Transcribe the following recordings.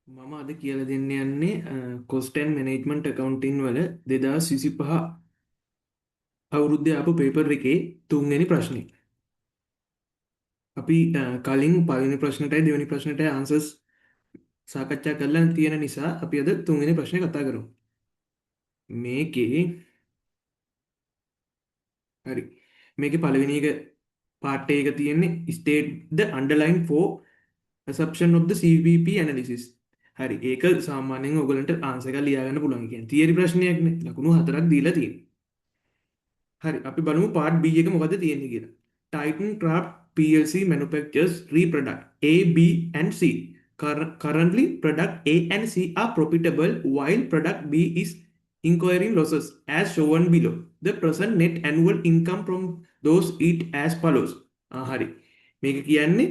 මම අද කියලා දෙන්න යන්නේ කොස්ටන් මැනේජ්මන්ට් එකකවුන්ටින් වල 2025 අවුරුද්දේ ආපු පේපර් එකේ තුන්වෙනි ප්‍රශ්නේ. අපි කලින් පළවෙනි ප්‍රශ්නටයි දෙවෙනි ප්‍රශ්නටයි ආන්සර්ස් සාකච්ඡා කරලා තියෙන නිසා අපි අද තුන්වෙනි ප්‍රශ්නේ කතා කරමු. මේකේ හරි. මේකේ පළවෙනි එක පාර්ට් එක තියෙන්නේ state the underline for assumption of the CVP analysis. හරි. ඒක සාමාන්‍යයෙන් ඔයගලන්ට ආන්සර් එක ලියා ගන්න පුළුවන් කියන්නේ. තියරි ප්‍රශ්නයක් නේ. ලකුණු 4ක් දීලා තියෙනවා. හරි අපි බලමු පාර්ට් B එක මොකද තියෙන්නේ කියලා. Titan Craft PLC manufactures three products A, B and C. Currently, product A and C are profitable while product B is incurring losses as shown below. The present net annual income from those it as follows. හරි. මේක කියන්නේ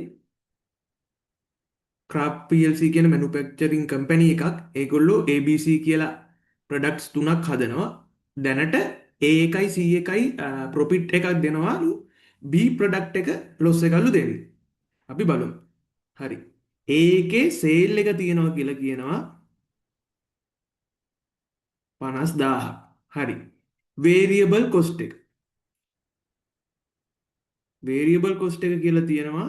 craft PLC කියන manufacturing company එකක්. ඒගොල්ලෝ ABC කියලා products තුනක් හදනවා. දැනට A එකයි C එකයි ප්‍රොෆිට් එකක් දෙනවාලු. B ප්‍රොඩක්ට් එක ලොස් එකලු දෙන්නේ. අපි බලමු. හරි. A එකේ සේල් එක තියෙනවා කියලා කියනවා 50000. හරි. වේරියබල් කොස්ට් එක. වේරියබල් කොස්ට් එක කියලා තියෙනවා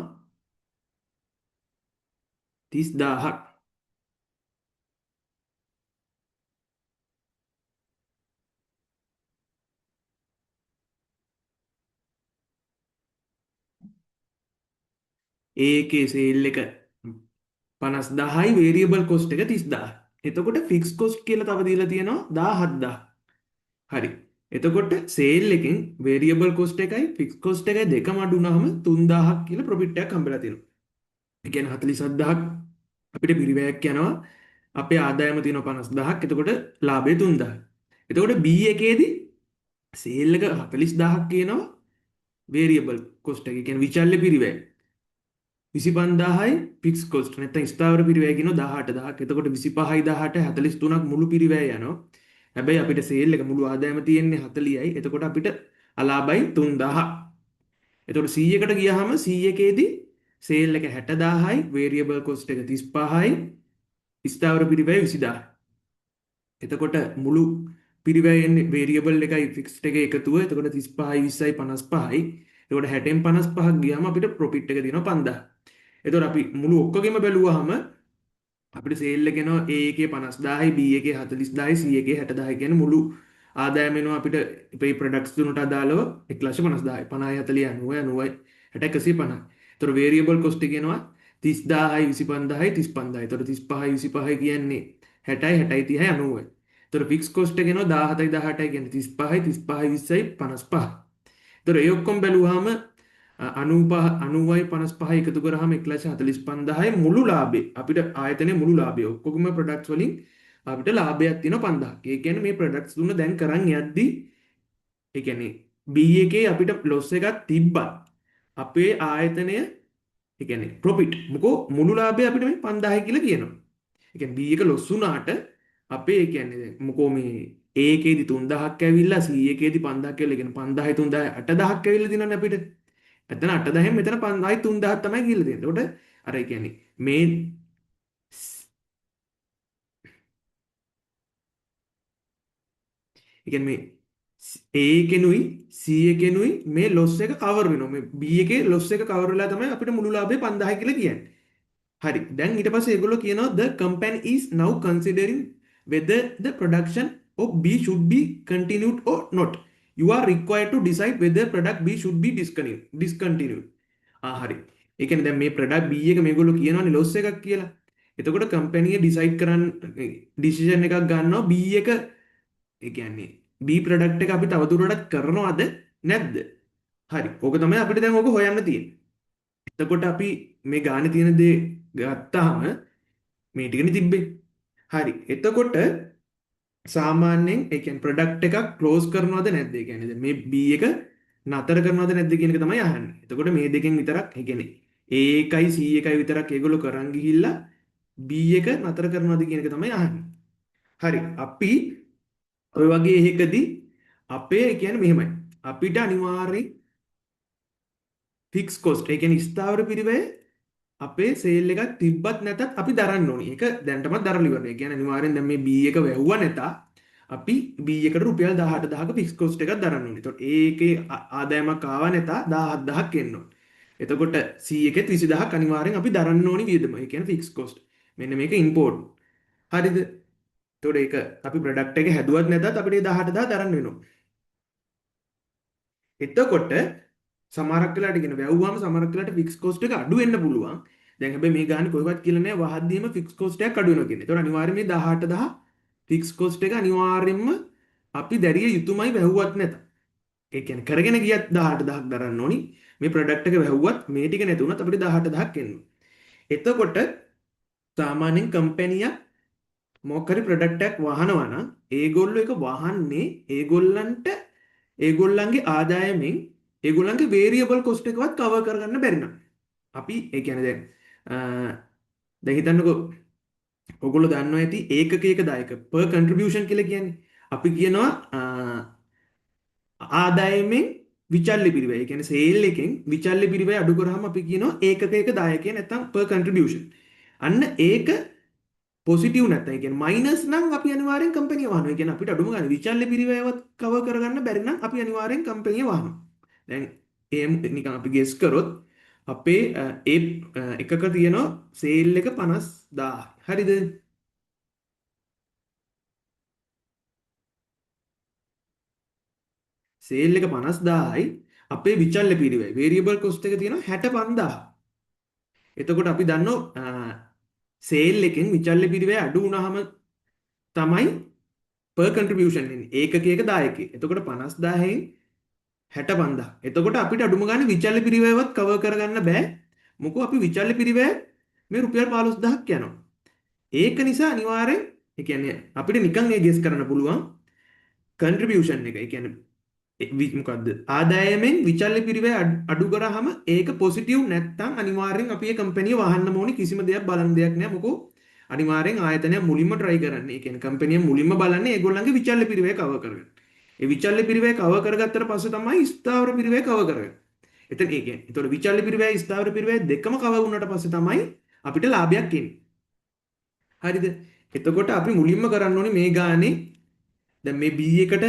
30000ක්. A එකේ සේල් එක 50000යි වේරියබල් කොස්ට් එක 30000. එතකොට ෆික්ස් කොස්ට් කියලා තව දීලා තියෙනවා 17000. හරි. එතකොට සේල් එකෙන් වේරියබල් කොස්ට් එකයි ෆික්ස් කොස්ට් එකයි දෙකම අඩු වුනහම 3000ක් කියලා ප්‍රොෆිට් එකක් හම්බෙලා තියෙනවා. ඒ කියන්නේ 47000ක් අපිට පිරිවැයක් යනවා. අපේ ආදායම තියෙනවා 50000ක්. එතකොට ලාභය 3000. එතකොට B එකේදී සේල් එක 40000ක් කියනවා වේරියබල් කොස්ට් එක. ඒ කියන්නේ විචල්්‍ය පිරිවැය. 25000යි ෆික්ස් කොස්ට් නැත්නම් ස්ථාවර පිරිවැය කියනවා 18000ක්. එතකොට 25යි 18යි 43ක් මුළු පිරිවැය යනවා. හැබැයි අපිට සේල් එක මුළු ආදායම තියෙන්නේ 40යි. එතකොට අපිට අලාභයි 3000. එතකොට 100කට ගියාම 100කේදී සේල් එක 60000යි වේරියබල් කොස්ට් එක 35යි ස්ථාවර පිරිවැය 20000. එතකොට මුළු පිරිවැය එන්නේ වේරියබල් එකයි ෆික්ස්ඩ් එකේ එකතුව. එතකොට 35යි 20යි 55යි. එතකොට 60න් 55ක් ගියාම අපිට ප්‍රොෆිට් එක දෙනවා 5000. එතකොට අපි මුළු ඔක්කොගෙම බැලුවාම අපිට සේල් එක එනවා A එකේ 50000යි B එකේ 40000යි C එකේ 60000යි කියන්නේ මුළු ආදායම එනවා අපිට මේ ප්‍රොඩක්ට්ස් තුනට අදාළව 150000යි 50යි 40යි 90යි 90යි 60යි 150යි. එතකොට වේරියබල් කොස්ට් එක එනවා 30000යි 25000යි 35000යි. එතකොට 35යි 25යි කියන්නේ 60යි 60යි 30යි 90යි. එතකොට ෆික්ස් කොස්ට් එක එනවා 17යි 18යි කියන්නේ 35යි 35යි 20යි 55. එතකොට ඒ ඔක්කොම බැලුවාම 90යි 55යි එකතු කරාම 1,45,000යි මුළු ලාභේ අපිට ආයතනයේ මුළු ලාභය ඔක්කොගම ප්‍රොඩක්ට්ස් වලින් අපිට ලාභයක් තියෙනවා 5000ක්. ඒ කියන්නේ මේ ප්‍රොඩක්ට්ස් තුන දැන් කරන් යද්දි ඒ කියන්නේ B එකේ අපිට ලොස් එකක් තිබ්බත් අපේ ආයතනය ඒ කියන්නේ ප්‍රොෆිට් මොකෝ මුළු ලාභය අපිට මේ 5000යි කියලා කියනවා. ඒ කියන්නේ B එක ලොස් වුණාට අපේ ඒ කියන්නේ දැන් මොකෝ මේ A එකේදී 3000ක් ඇවිල්ලා C එකේදී 5000ක් කියලා කියන්නේ 5000යි 3000යි 8000ක් ඇවිල්ලා තියෙනවනේ අපිට. එතන 8000න් මෙතන 5000යි 3000ක් තමයි ගිහිල්ලා තියෙන්නේ. එතකොට අර ඒ කියන්නේ මේ ඒ කියන්නේ මේ A එකෙනුයි C එකෙනුයි මේ ලොස් එක කවර් වෙනවා. මේ B එකේ ලොස් එක කවර් වෙලා තමයි අපිට මුළු ලාභය 5000 කියලා කියන්නේ. හරි. දැන් ඊට පස්සේ ඒගොල්ලෝ කියනවා the company is now considering whether the production of B should be continued or not. You are required to decide whether product B should be discontinued. හරි. ඒ කියන්නේ දැන් මේ ප්‍රොඩක්ට් B එක මේගොල්ලෝ කියනවානේ ලොස් එකක් කියලා. එතකොට කම්පැනි එක ඩිසයිඩ් කරන්න ඩිසිෂන් එකක් ගන්නවා B එක ඒ කියන්නේ B ප්‍රොඩක්ට් එක අපි තවදුරටත් කරනවද නැද්ද? හරි. ඕක තමයි අපිට දැන් ඕක හොයන්න තියෙන්නේ. එතකොට අපි මේ ගානේ තියෙන දේ ගත්තාම මේ ටිකනේ තිබ්බේ. හරි. එතකොට සාමාන්‍යයෙන් ඒ කියන්නේ ප්‍රොඩක්ට් එකක් ක්ලෝස් කරනවද නැද්ද? ඒ කියන්නේ දැන් මේ B එක නතර කරනවද නැද්ද කියන එක තමයි අහන්නේ. එතකොට මේ දෙකෙන් විතරක් ඒ කියන්නේ A එකයි C එකයි විතරක් ඒගොල්ලෝ කරන් ගිහිල්ලා B එක නතර කරනවද කියන එක තමයි අහන්නේ. හරි. අපි ඔය වගේ එකදී අපේ ඒ කියන්නේ මෙහෙමයි. අපිට අනිවාර්යෙන් ෆික්ස් කොස්ට් ඒ කියන්නේ ස්ථාවර පිරිවැය අපේ සේල් එකක් තිබ්බත් නැතත් අපි දරන්න ඕනි. ඒක දැනටමත් දරලා ඉවරයි. ඒ කියන්නේ අනිවාර්යෙන් දැන් මේ B එක වැහුවා නැත අපි B එකට රුපියල් 18,000ක ෆික්ස් කොස්ට් එකක් දරන්න ඕනේ. එතකොට ඒකේ ආදායමක් ආවා නැත 17,000ක් එන්න ඕනේ. එතකොට C එකෙත් 20,000ක් අනිවාර්යෙන් අපි දරන්න ඕනි වියදම. ඒ කියන්නේ ෆික්ස් කොස්ට්. මෙන්න මේක ඉම්පෝර්ට්. හරිද? එතකොට ඒක අපි ප්‍රොඩක්ට් එක හැදුවත් නැතත් අපිට මේ 18,000 දරන්න වෙනවා. එතකොට සමහරක් වෙලාවට කියන වැව්වම සමහරක් වෙලාවට ෆික්ස් කොස්ට් එක අඩු වෙන්න පුළුවන්. දැන් හැබැයි මේ ගානේ කොහෙවත් කියලා නැහැ වහද්දීම ෆික්ස් කොස්ට් එකක් අඩු වෙනවා කියන්නේ. ඒතකොට අනිවාර්යයෙන් මේ 18,000 ෆික්ස් කොස්ට් එක අනිවාර්යයෙන්ම අපි දැරිය යුතුයමයි වැහුවත් නැත. ඒ කියන්නේ කරගෙන ගියත් 18,000ක් දරන්න ඕනි. මේ ප්‍රොඩක්ට් එක වැහුවත් මේ ටික නැති වුණත් අපිට 18,000ක් එන්න. එතකොට සාමාන්‍යයෙන් කම්පැනියක් මොකක් හරි ප්‍රොඩක්ට් එකක් වහනවා නම් ඒගොල්ලෝ ඒක වහන්නේ ඒගොල්ලන්ට ඒගොල්ලන්ගේ ආදායමෙන් ඒගොල්ලන්ගේ වේරියබල් කොස්ට් එකවත් කවර් කරගන්න බැරි නම් අපි ඒ කියන්නේ දැන් හිතන්නකෝ ඔයගොල්ලෝ දන්නවා ඇති ඒකකයක දායක per contribution කියලා කියන්නේ අපි කියනවා ආදායමෙන් විචල්්‍ය පිරිවැය. ඒ කියන්නේ සේල් එකෙන් විචල්්‍ය පිරිවැය අඩු කරාම අපි කියනවා ඒකකයක දායකය නැත්නම් per contribution. අන්න ඒක පොසිටිව් නැත්නම් ඒ කියන්නේ මයිනස් නම් අපි අනිවාර්යෙන් කම්පැනි වහනවා. ඒ කියන්නේ අපිට අඩුම ගන්න විචල්්‍ය පිරිවැයවත් කවර් කරගන්න බැරි නම් අපි අනිවාර්යෙන් කම්පැනි වහනවා. දැන් එම් නිකන් අපි ගෙස් කරොත් අපේ ඒ එකක තියෙනවා සේල් එක 50,000. හරිද? සේල් එක 50,000යි අපේ විචල්්‍ය පිරිවැය වේරියබල් කොස්ට් එක තියෙනවා 65,000. එතකොට අපි දන්නවා සේල් එකෙන් විචල්්‍ය පිරිවැය අඩු වුණාම තමයි per contribution එන්නේ ඒකකයක දායකයෙක්. එතකොට 50,000න් 65,000. එතකොට අපිට අඩුම ගානේ විචල්්‍ය පිරිවැයවත් කවර් කරගන්න බෑ. මොකෝ අපි විචල්්‍ය පිරිවැය මේ රුපියල් 15,000ක් යනවා. ඒක නිසා අනිවාර්යෙන් ඒ කියන්නේ අපිට නිකන් ඒ ගෙස් කරන්න පුළුවන් contribution එක. ඒ කියන්නේ මොකද්ද? ආදායමෙන් විචල්්‍ය පිරිවැය අඩු කරාම ඒක පොසිටිව් නැත්තම් අනිවාර්යෙන් අපි ඒ කම්පැනි වහන්න ඕනි. කිසිම දෙයක් බලන්න දෙයක් නෑ. මොකෝ අනිවාර්යෙන් ආයතනය මුලින්ම try කරන්නේ. ඒ කියන්නේ කම්පැනි මුලින්ම බලන්නේ ඒගොල්ලන්ගේ විචල්්‍ය පිරිවැය කවර් කරගන්න. ඒ විචල්්‍ය පිරිවැය කවර් කරගත්තට පස්සේ තමයි ස්ථාවර පිරිවැය කවර් කරගන්නේ. එතන ඒ කියන්නේ ඒතකොට විචල්්‍ය පිරිවැය ස්ථාවර පිරිවැය දෙකම කවර් වුණාට පස්සේ තමයි අපිට ලාභයක් එන්නේ. හරිද? එතකොට අපි මුලින්ම කරන්න ඕනේ මේ ගානේ දැන් මේ B එකට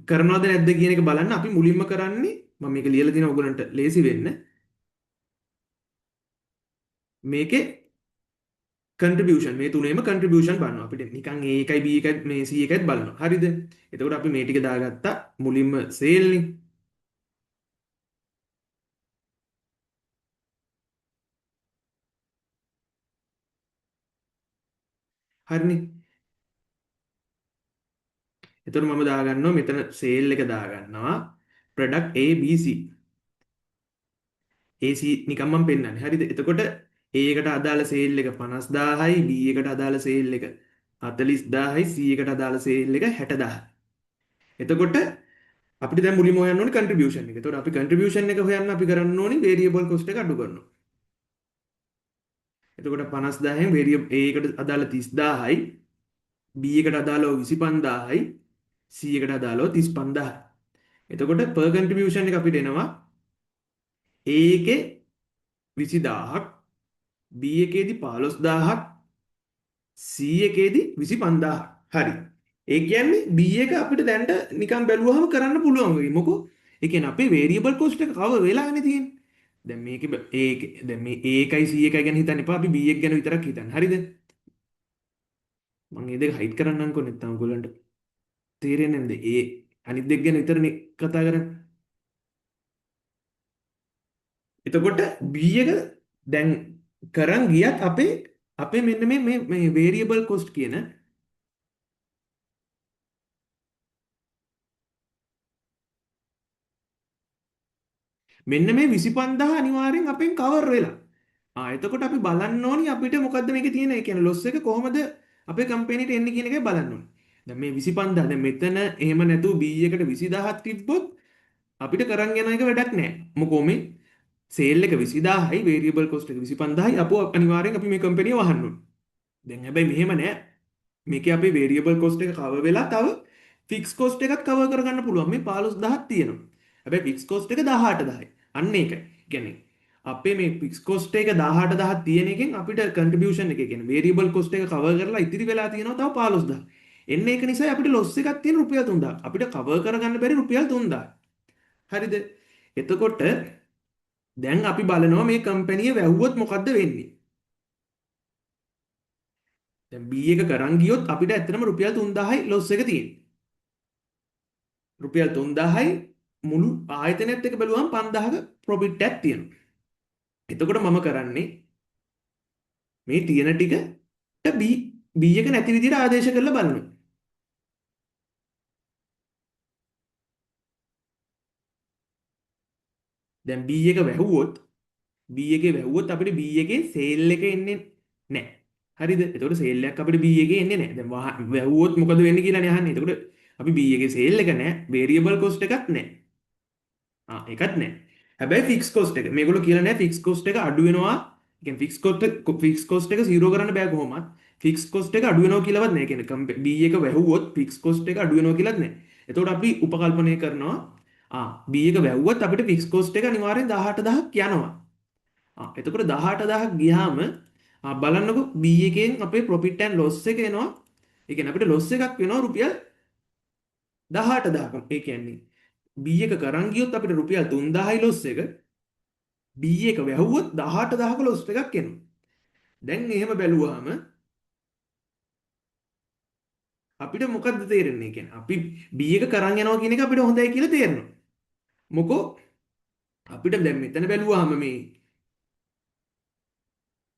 කරනවද නැද්ද කියන එක බලන්න අපි මුලින්ම කරන්නේ මම මේක ලියලා තියෙනවා ඔයගලන්ට ලේසි වෙන්න මේකේ contribution මේ තුනේම contribution බලනවා අපිට නිකන් A එකයි B එකයි මේ C එකයිත් බලනවා හරිද එතකොට අපි මේ ටික දාගත්තා මුලින්ම sale නේ හරිනේ එතකොට මම දාගන්නවා මෙතන sale එක දාගන්නවා product A B C AC නිකන් මම පෙන්නන්නේ. හරිද? එතකොට A එකට අදාළ සේල් එක 50,000යි B එකට අදාළ සේල් එක 40,000යි C එකට අදාළ සේල් එක 60,000. එතකොට අපිට දැන් මුලින්ම හොයන්න ඕනේ contribution එක. එතකොට අපි contribution එක හොයන්න අපි කරන්න ඕනේ variable cost එක අඩු කරනවා. එතකොට 50,000න් variable A එකට අදාළ 30,000යි B එකට අදාළව 25,000යි C එකට අදාළව 35,000. එතකොට per contribution එක අපිට එනවා A එකේ 20,000ක් B එකේදී 15,000ක් C එකේදී 25,000ක්. හරි. ඒ කියන්නේ B එක අපිට දැන්ට නිකන් බැලුවහම කරන්න පුළුවන් වෙයි. මොකෝ? ඒ කියන්නේ අපේ variable cost එක කව වෙලානේ තියෙන්නේ. දැන් මේකේ දැන් මේ A එකයි C එකයි ගැන හිතන්න එපා. අපි B එක ගැන විතරක් හිතන්න. හරිද? මම මේ දෙක හයිඩ් කරන්නම්කෝ නැත්නම් ඔයගොල්ලන්ට තේරෙන්නේ නැද්ද? ඒ අනිත් දෙක ගැන විතරනේ කතා කරන්නේ. එතකොට B එක දැන් කරන් ගියත් අපේ මෙන්න මේ variable cost කියන මෙන්න මේ 25,000 අනිවාර්යෙන් අපෙන් කවර් වෙලා. එතකොට අපි බලන්න ඕනි අපිට මොකද්ද මේකේ තියෙන ඒ කියන්නේ ලොස් එක කොහොමද අපේ කම්පැනිට එන්නේ කියන එකයි බලන්න ඕනි. දැන් මේ 25,000 දැන් මෙතන එහෙම නැතුව B එකට 20,000ක් තිබ්බොත් අපිට කරන් යන එක වැඩක් නැහැ. මොකෝ මේ සේල් එක 20,000යි variable cost එක 25,000යි අපෝ අනිවාර්යෙන් අපි මේ කම්පැනි වහන්න ඕනේ. දැන් හැබැයි මෙහෙම නෑ. මේකේ අපේ variable cost එක කවර් වෙලා තව fixed cost එකත් කවර් කරගන්න පුළුවන්. මේ 15,000ක් තියෙනවා. හැබැයි fixed cost එක 18,000යි. අන්න ඒකයි. කියන්නේ අපේ මේ ෆික්ස් කොස්ට් එක 18000 තියෙන එකෙන් අපිට කන්ට්‍රිබියුෂන් එක කියන්නේ වේරියබල් කොස්ට් එක කවර් කරලා ඉතිරි වෙලා තියෙනවා තව 15000. එන්න ඒක නිසා අපිට ලොස් එකක් තියෙන රුපියල් 3000. අපිට කවර් කරගන්න බැරි රුපියල් 3000. හරිද? එතකොට දැන් අපි බලනවා මේ කම්පැනිය වැහුවොත් මොකද්ද වෙන්නේ? දැන් B එක කරන් ගියොත් අපිට ඇත්තටම රුපියල් 3000යි ලොස් එක තියෙන්නේ. රුපියල් 3000යි මුළු ආයතනයත් එක්ක බැලුවම 5000ක ප්‍රොෆිට් එකක් තියෙනවා. එතකොට මම කරන්නේ මේ තියෙන ටිකට B එක නැති විදිහට ආදේශ කරලා බලනවා. දැන් B එක වැහුවොත් B එකේ වැහුවොත් අපිට B එකේ සේල් එක එන්නේ නැහැ. හරිද? එතකොට සේල් එකක් අපිට B එකේ එන්නේ නැහැ. දැන් වැහුවොත් මොකද වෙන්නේ කියලානේ අහන්නේ. එතකොට අපි B එකේ සේල් එක නැහැ, වේරියබල් කොස්ට් එකක් නැහැ. ඒකත් නැහැ. හැබැයි ෆික්ස් කොස්ට් එක මේගොල්ලෝ කියලා නැහැ ෆික්ස් කොස්ට් එක අඩු වෙනවා. කියන්නේ ෆික්ස් කොස්ට් එක 0 කරන්න බෑ කොහොමත්. ෆික්ස් කොස්ට් එක අඩු වෙනවා කියලාවත් නැහැ. කියන්නේ B එක වැහුවොත් ෆික්ස් කොස්ට් එක අඩු වෙනවා කියලාත් නැහැ. එතකොට අපි උපකල්පනය කරනවා B එක වැහුවොත් අපිට ෆික්ස් කොස්ට් එක අනිවාර්යෙන් 18000ක් යනවා. එතකොට 18000ක් ගියාම බලන්නකො B එකෙන් අපේ ප්‍රොෆිට් ඇන්ඩ් ලොස් එක එනවා. ඒ කියන්නේ අපිට ලොස් එකක් වෙනවා රුපියල් 18000ක්. ඒ කියන්නේ B එක කරන් ගියොත් අපිට රුපියල් 3000යි ලොස් එක. B එක වැහුවොත් 18000ක ලොස් එකක් එනවා. දැන් එහෙම බැලුවාම අපිට මොකද්ද තේරෙන්නේ? කියන්නේ අපි B එක කරන් යනවා කියන එක අපිට හොඳයි කියලා තේරෙනවා. මොකෝ අපිට දැන් මෙතන බැලුවාම මේ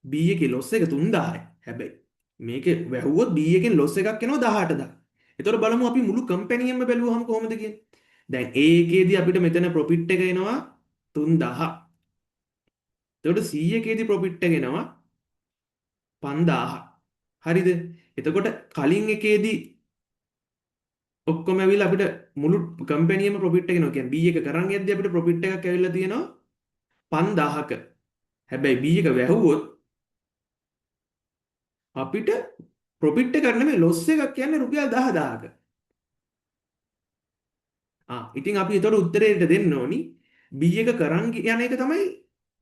B එකේ ලොස් එක 3000යි. හැබැයි මේකේ වැහුවොත් B එකෙන් ලොස් එකක් එනවා 18000. එතකොට බලමු අපි මුළු කම්පැනියෙම බැලුවාම කොහොමද කියන්නේ? දැන් A එකේදී අපිට මෙතන ප්‍රොෆිට් එක එනවා 3000. එතකොට C එකේදී ප්‍රොෆිට් එක එනවා 5000. හරිද? එතකොට කලින් එකේදී ඔක්කොම ඇවිල්ලා අපිට මුළු කම්පැනියෙම ප්‍රොෆිට් එක එනවා. කියන්නේ B එක කරන් යද්දී අපිට ප්‍රොෆිට් එකක් ඇවිල්ලා තියෙනවා 5000ක. හැබැයි B එක වැහුවොත් අපිට ප්‍රොෆිට් එකක් නෙමෙයි ලොස් එකක් කියන්නේ රුපියල් 10000ක. ඉතින් අපි ඒතකොට උත්තරේට දෙන්න ඕනි B එක කරන් යන එක තමයි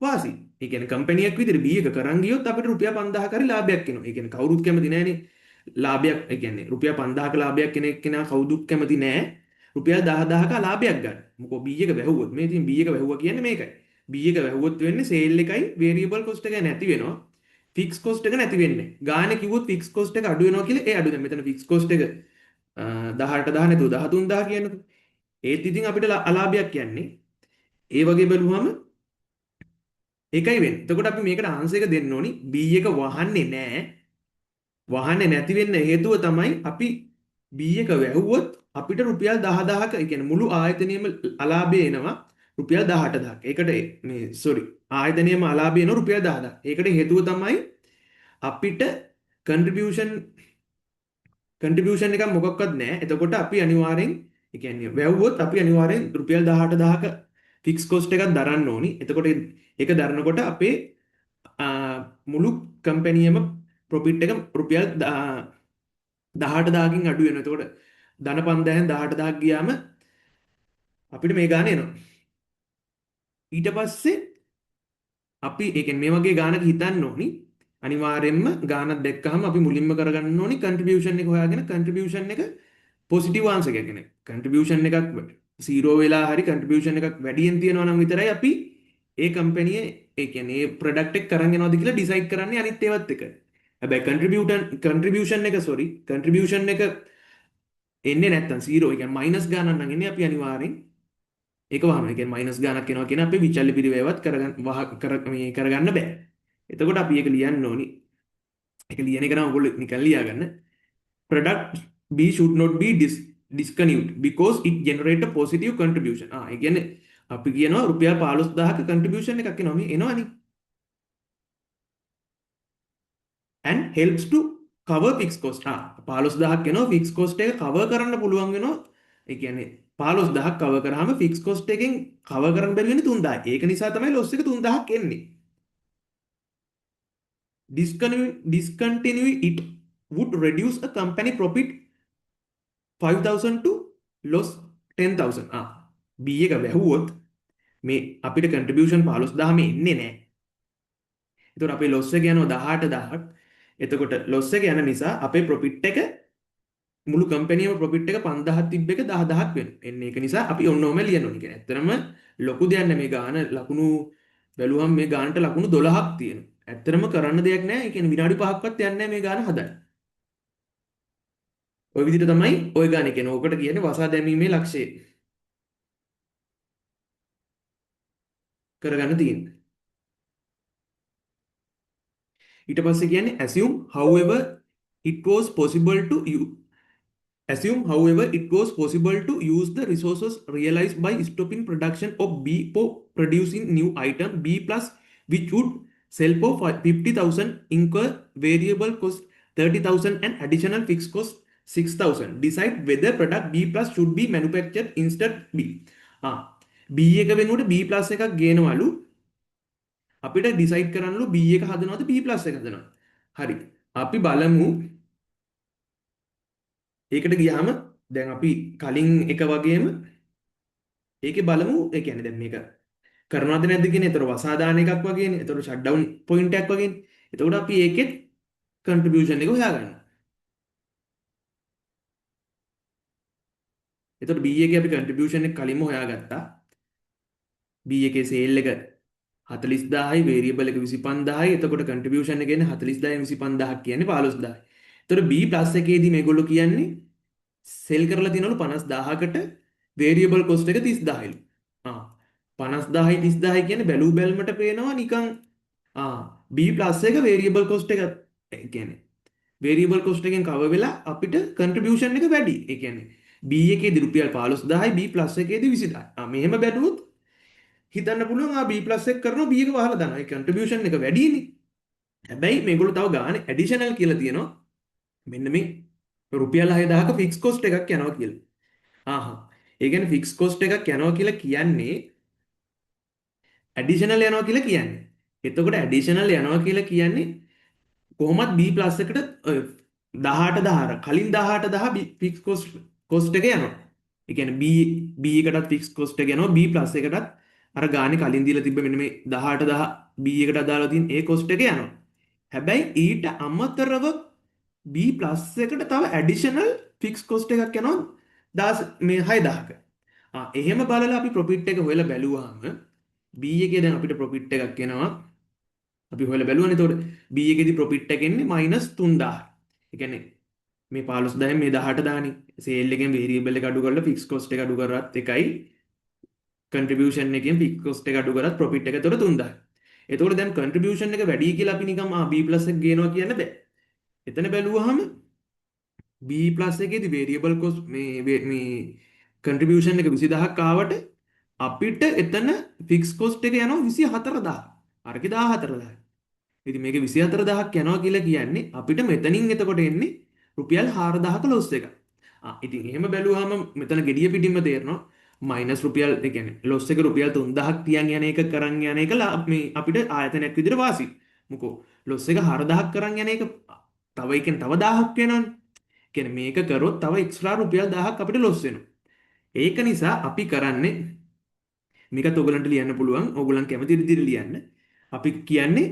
වාසි. ඒ කියන්නේ කම්පැනියක් විදිහට B එක කරන් ගියොත් අපිට රුපියල් 5000ක හරි ලාභයක් එනවා. ඒ කියන්නේ කවුරුත් කැමති නෑනේ ලාභයක්. ඒ කියන්නේ රුපියල් 5000ක ලාභයක් කෙනා කවුදුත් කැමති නෑ රුපියල් 10000ක ලාභයක් ගන්න. මොකෝ B එක වැහුවොත් මේ ඉතින් B එක වැහුවා කියන්නේ මේකයි. B එක වැහුවොත් වෙන්නේ සේල් එකයි වේරියබල් කොස්ට් එකයි නැති වෙනවා. ෆික්ස් කොස්ට් එක නැති වෙන්නේ. ගානේ කිව්වොත් ෆික්ස් කොස්ට් එක අඩු වෙනවා කියලා ඒ අඩු. දැන් මෙතන ෆික්ස් කොස්ට් එක 18000 නැතුව 13000 කියන්නකෝ. ඒත් ඉතින් අපිට අලාභයක් කියන්නේ ඒ වගේ බැලුවම ඒකයි වෙන්නේ. එතකොට අපි මේකට ආන්සර් එක දෙන්න ඕනි B එක වහන්නේ නැහැ. වහන්නේ නැති වෙන්න හේතුව තමයි අපි B එක වැහුවොත් අපිට රුපියල් 10000ක ඒ කියන්නේ මුළු ආයතනයේම අලාභය එනවා රුපියල් 18000ක්. ඒකට මේ සෝරි ආයතනයේම අලාභය එනවා රුපියල් 10000ක්. ඒකට හේතුව තමයි අපිට කන්ට්‍රිබියුෂන් එකක් මොකක්වත් නැහැ. එතකොට අපි අනිවාර්යෙන් ඒ කියන්නේ වැහුවොත් අපි අනිවාර්යෙන් රුපියල් 18000ක ෆික්ස් කොස්ට් එකක් දරන්න ඕනි. එතකොට ඒක දරනකොට අපේ මුළු කම්පැනියම ප්‍රොෆිට් එක රුපියල් 18000කින් අඩු වෙනවා. එතකොට ධන 5000න් 18000ක් ගියාම අපිට මේ ගාණ එනවා. ඊට පස්සේ අපි ඒ කියන්නේ මේ වගේ ගාණක හිතන්න ඕනි. අනිවාර්යයෙන්ම ගාණක් දැක්කහම අපි මුලින්ම කරගන්න ඕනි කන්ට්‍රිබියුෂන් එක හොයාගෙන කන්ට්‍රිබියුෂන් එක පොසිටිව් ආන්සර් එකක් කියන්නේ කන්ට්‍රිබියුෂන් එකක් 0 වෙලා හරි කන්ට්‍රිබියුෂන් එකක් වැඩියෙන් තියෙනවා නම් විතරයි අපි ඒ කම්පැනියේ ඒ කියන්නේ ඒ ප්‍රොඩක්ට් එක කරන් යනවාද කියලා ඩිසයිඩ් කරන්නේ අනිත් ඒවත් එක. හැබැයි කන්ට්‍රිබියුෂන් එක කන්ට්‍රිබියුෂන් එක එන්නේ නැත්තම් 0 ඒ කියන්නේ මයිනස් ගානක් නම් එන්නේ අපි අනිවාර්යෙන් ඒක වහම ඒ කියන්නේ මයිනස් ගානක් එනවා කියන අපි විචල්්‍ය පිරිවැයවත් කරගන්න බෑ. එතකොට අපි ඒක ලියන්න ඕනි. ඒක ලියන එක නම් ඔයගොල්ලෝ නිකන් ලියාගන්න. Product B should not be discontinued because it generate a positive contribution. ඒ කියන්නේ අපි කියනවා රුපියල් 15000ක contribution එකක් එනවා මේ එනවනේ. And helps to cover fixed cost. 15000ක් එනවා fixed cost එක cover කරන්න පුළුවන් වෙනවා. ඒ කියන්නේ 15000ක් cover කරාම fixed cost එකෙන් cover කරන්න බැරි වෙන්නේ 3000. ඒක නිසා තමයි loss එක 3000ක් එන්නේ. Discontinue it would reduce a company profit 5000 to loss 10000. B එක වැහුවොත් මේ අපිට කන්ට්‍රිබියුෂන් 15000 එන්නේ නැහැ. එතකොට අපේ ලොස් එක යනවා 18000ක්. එතකොට ලොස් එක යන නිසා අපේ ප්‍රොෆිට් එක මුළු කම්පැනිම ප්‍රොෆිට් එක 5000ක් තිබ්බ එක 10000ක් වෙනවා. එන්නේ ඒක නිසා අපි ඔන්න ඔහම ලියන්න ඕනේ. කියන්නේ ඇත්තටම ලොකු දෙයක් නෑ මේ ගාන ලකුණු බැලුවම මේ ගානට ලකුණු 12ක් තියෙනවා. ඇත්තටම කරන්න දෙයක් නෑ. ඒ කියන්නේ විනාඩි 5ක්වත් යන්නේ නෑ මේ ගාන හදන්න. ওই විදිහට තමයි ওই ගාන කියන්නේ. ඕකට කියන්නේ වසා දැමීමේ ලක්ෂ්‍යය කරගන්න තියෙන්නේ. ඊට පස්සේ කියන්නේ assume however it was possible to you. Assume, however, it was possible to use the resources realized by stopping production of B for producing new item B plus, which would sell for 50,000, incur variable cost 30,000 and additional fixed cost 6,000. Decide whether product B plus should be manufactured instead B. B එක වෙනුවට B plus එකක් ගේනවලු අපිට decide කරන්නලු B එක හදනවද B plus එක හදනවද. හරි. අපි බලමු ඒකට ගියාම දැන් අපි කලින් එක වගේම ඒකේ බලමු ඒ කියන්නේ දැන් මේක කරනවද නැද්ද කියන ඒතර වසාදාන එකක් වගේනේ. ඒතර ෂට්ඩවුන් පොයින්ට් එකක් වගේනේ. එතකොට අපි ඒකෙත් කන්ට්‍රිබියුෂන් එක හොයාගන්නවා. එතකොට B එකේ අපි කන්ට්‍රිබියුෂන් එක කලින්ම හොයාගත්තා. B එකේ සේල් එක 40000යි වේරියබල් එක 25000යි. එතකොට කන්ට්‍රිබියුෂන් එක කියන්නේ 40000යි 25000ක් කියන්නේ 15000යි. එතකොට B ප්ලස් එකේදී මේගොල්ලෝ කියන්නේ සෙල් කරලා තියෙනවලු 50000කට වේරියබල් කොස්ට් එක 30000යිලු. 50,000යි 30,000යි කියන්නේ බැලූ බැල්මට පේනවා නිකන් B ප්ලස් එක වේරියබල් කොස්ට් එක කියන්නේ වේරියබල් කොස්ට් එකෙන් කවර් වෙලා අපිට කන්ට්‍රිබියුෂන් එක වැඩි. ඒ කියන්නේ B එකේදී රුපියල් 15,000යි B ප්ලස් එකේදී 20,000යි. මෙහෙම බැලුවොත් හිතන්න පුළුවන් B ප්ලස් එක කරනවා B එක වහලා දානවා. ඒ කන්ට්‍රිබියුෂන් එක වැඩිනේ. හැබැයි මේගොල්ලෝ තව ගානේ ඇඩිෂනල් කියලා තියෙනවා. මෙන්න මේ රුපියල් 6,000ක ෆික්ස් කොස්ට් එකක් යනවා කියලා. ඒ කියන්නේ ෆික්ස් කොස්ට් එකක් යනවා කියලා කියන්නේ ඇඩිෂනල් යනවා කියලා කියන්නේ. එතකොට ඇඩිෂනල් යනවා කියලා කියන්නේ කොහොමත් B ප්ලස් එකට 18,000 කලින් 18,000 ෆික්ස් කොස්ට් එක යනවා. ඒ කියන්නේ B එකටත් ෆික්ස් කොස්ට් එක යනවා B ප්ලස් එකටත් අර ගානේ කලින් දීලා තිබ්බ මෙන්න මේ 18,000 B එකට අදාළව තියෙන ඒ කොස්ට් එක යනවා. හැබැයි ඊට අමතරව B ප්ලස් එකට තව ඇඩිෂනල් ෆික්ස් කොස්ට් එකක් යනවා 6,000ක. එහෙම බලලා අපි ප්‍රොෆිට් එක හොයලා බැලුවාම B එකේ දැන් අපිට ප්‍රොෆිට් එකක් එනවා. අපි හොයලා බැලුවානේ. එතකොට B එකේදී ප්‍රොෆිට් එක එන්නේ -3000. ඒ කියන්නේ මේ 15000 මේ 18,000නේ. සේල් එකෙන් වේරියබල් එක අඩු කරලා ෆික්ස් කොස්ට් එක අඩු කරත් එකයි. කන්ට්‍රිබියුෂන් එකෙන් ෆික්ස් කොස්ට් එක අඩු කරත් ප්‍රොෆිට් එක එතකොට 3000. එතකොට දැන් කන්ට්‍රිබියුෂන් එක වැඩි කියලා අපි නිකන් B+ එක ගේනවා කියන්න බෑ. එතන බැලුවාම B+ එකේදී වේරියබල් කොස්ට් මේ කන්ට්‍රිබියුෂන් එක 20000ක් ආවට අපිට එතන ෆික්ස් කොස්ට් එක යනවා 24000. අරකේ 14000. ඉතින් මේකේ 24000ක් යනවා කියලා කියන්නේ අපිට මෙතනින් එතකොට එන්නේ රුපියල් 4000ක ලොස් එකක්. ඉතින් එහෙම බැලුවාම මෙතන gediya පිටින්ම තේරෙනවා මයිනස් රුපියල් ඒ කියන්නේ ලොස් එක රුපියල් 3000ක් තියන් යන එක කරන් යන එක මේ අපිට ආයතනයක් විදිහට වාසි. මොකෝ ලොස් එක 4000ක් කරන් යන එක තව එකෙන් තව 1000ක් වෙනවනේ. කියන්නේ මේක කරොත් තව එක්ස්ට්‍රා රුපියල් 1000ක් අපිට ලොස් වෙනවා. ඒක නිසා අපි කරන්නේ මේකත් ඔයගලන්ට ලියන්න පුළුවන්. ඔයගලන් කැමති විදිහට ලියන්න. අපි කියන්නේ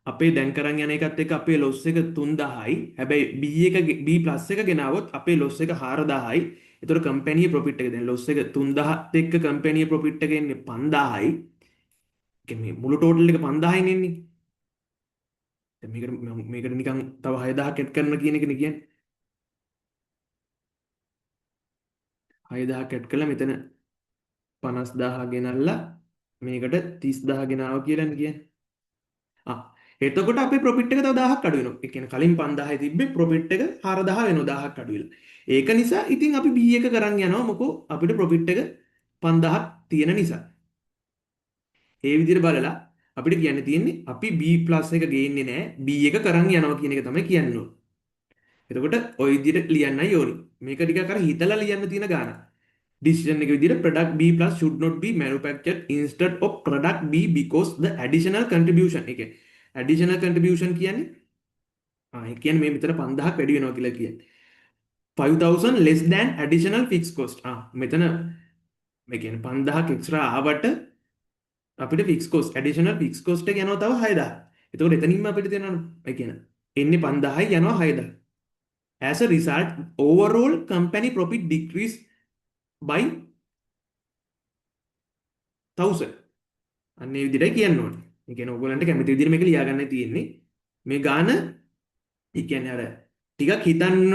අපේ දැන් කරන් යන එකත් එක්ක අපේ ලොස් එක 3000යි. හැබැයි B+ එක ගෙනාවොත් අපේ ලොස් එක 4000යි. ඒතකොට කම්පැනි ප්‍රොෆිට් එක දැන් ලොස් එක 3000ත් එක්ක කම්පැනි ප්‍රොෆිට් එක එන්නේ 5000යි. කියන්නේ මුළු ටෝටල් එක 5000යි නෙන්නේ. දැන් මේකට නිකන් තව 6000ක් ඇඩ් කරන්න කියන එකනේ කියන්නේ. 6000ක් ඇඩ් කළා මෙතන 50,000 ගෙනල්ලා මේකට 30,000 ගෙනාවා කියලානේ කියන්නේ. එතකොට අපේ ප්‍රොෆිට් එක තව 1000ක් අඩු වෙනවා. ඒ කියන්නේ කලින් 5000 තිබ්බේ ප්‍රොෆිට් එක 4000 වෙනවා 1000ක් අඩු වෙලා. ඒක නිසා ඉතින් අපි B එක කරන් යනවා මොකෝ අපිට ප්‍රොෆිට් එක 5000ක් තියෙන නිසා. ඒ විදිහට බලලා අපිට කියන්න තියෙන්නේ අපි B+ එක ගේන්නේ නැහැ B එක කරන් යනවා කියන එක තමයි කියන්න ඕනේ. එතකොට ওই විදිහට ලියන්නයි ඕනි. මේක ටිකක් අර හිතලා ලියන්න තියෙන ගානක්. decision එක විදිහට product B+ should not be manufactured instead of product B because the additional contribution එක additional contribution කියන්නේ ඒ කියන්නේ මේ මෙතන 5000ක් වැඩි වෙනවා කියලා කියන්නේ 5000 less than additional fixed cost මෙතන මේ කියන්නේ 5000ක් එක්ස්ට්‍රා ආවට අපිට fix cost additional fix cost එක යනවා තව 6000. එතකොට එතනින්ම අපිට තියෙනවා ඒ කියන්නේ එන්නේ 5000යි යනවා 6000. As a result, overall company profit decrease by 1000. අන්නේ විදිහටයි කියන්න ඕනේ. ඒ කියන්නේ ඔයගොල්ලන්ට කැමති විදිහට මේක ලියා ගන්නයි තියෙන්නේ. මේ ගාන ඒ කියන්නේ අර ටිකක් හිතන්න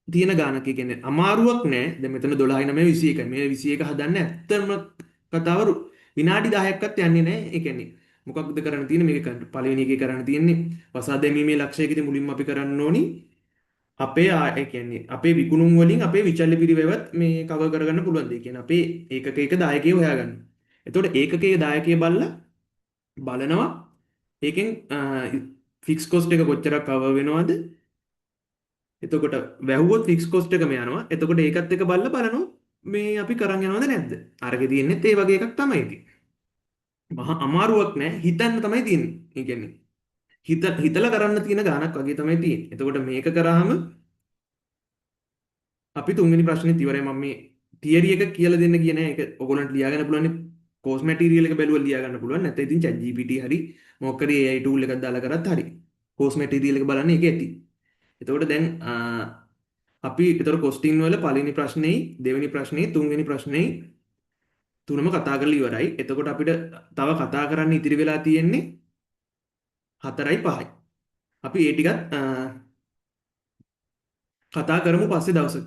තියෙන ගානක්. ඒ කියන්නේ අමාරුවක් නෑ. දැන් මෙතන 12යි 9යි 21යි. මේ 21 හදන්න ඇත්තම කතාව විනාඩි 10ක්වත් යන්නේ නෑ. ඒ කියන්නේ මොකක්ද කරන්න තියෙන්නේ මේක පළවෙනි එකේ කරන්න තියෙන්නේ වසා දැමීමේ ලක්ෂයකදී මුලින්ම අපි කරන්න ඕනි ඒ කියන්නේ අපේ විකුණුම් වලින් අපේ විචල්්‍ය පිරිවැවත් මේ කවර් කරගන්න පුළුවන් දෙයක්. කියන්නේ අපේ ඒකක දායකයෝ හොයාගන්න. එතකොට ඒකකයේ දායකය බලනවා ඒකෙන් ෆික්ස් කොස්ට් එක කොච්චරක් කවර් වෙනවද? එතකොට වැහුවොත් ෆික්ස් කොස්ට් එකම යනවා. එතකොට ඒකත් එක බලනවා මේ අපි කරන් යනවද නැද්ද? අරගේ තියෙන්නේත් ඒ වගේ එකක් තමයි ඉතින්. මහා අමාරුවක් නෑ හිතන්න තමයි තියෙන්නේ. ඒ කියන්නේ හිතලා කරන්න තියෙන ගාණක් වගේ තමයි තියෙන්නේ. එතකොට මේක කරාම අපි තුන්වෙනි ප්‍රශ්නෙත් ඉවරයි. මම මේ තියරි එක කියලා දෙන්න කියන එක ඔයගොල්ලන්ට ලියා ගන්න පුළුවන්. කෝස් මැටීරියල් එක බැලුවා ලියා ගන්න පුළුවන්. නැත්නම් ඉතින් chat GPT හරි මොකක් හරි AI tool එකක් දාලා කරත් හරි. කෝස් මැටීරියල් එක බලන්න ඒක ඇති. එතකොට දැන් අපි එතකොට කොස්ටින් වල පළවෙනි ප්‍රශ්නේ, දෙවෙනි ප්‍රශ්නේ, තුන්වෙනි ප්‍රශ්නේ තුනම කතා කරලා ඉවරයි. එතකොට අපිට තව කතා කරන්න ඉතිරි වෙලා තියෙන්නේ 4යි 5යි. අපි ඒ ටිකත් කතා කරමු පස්සේ දවසක.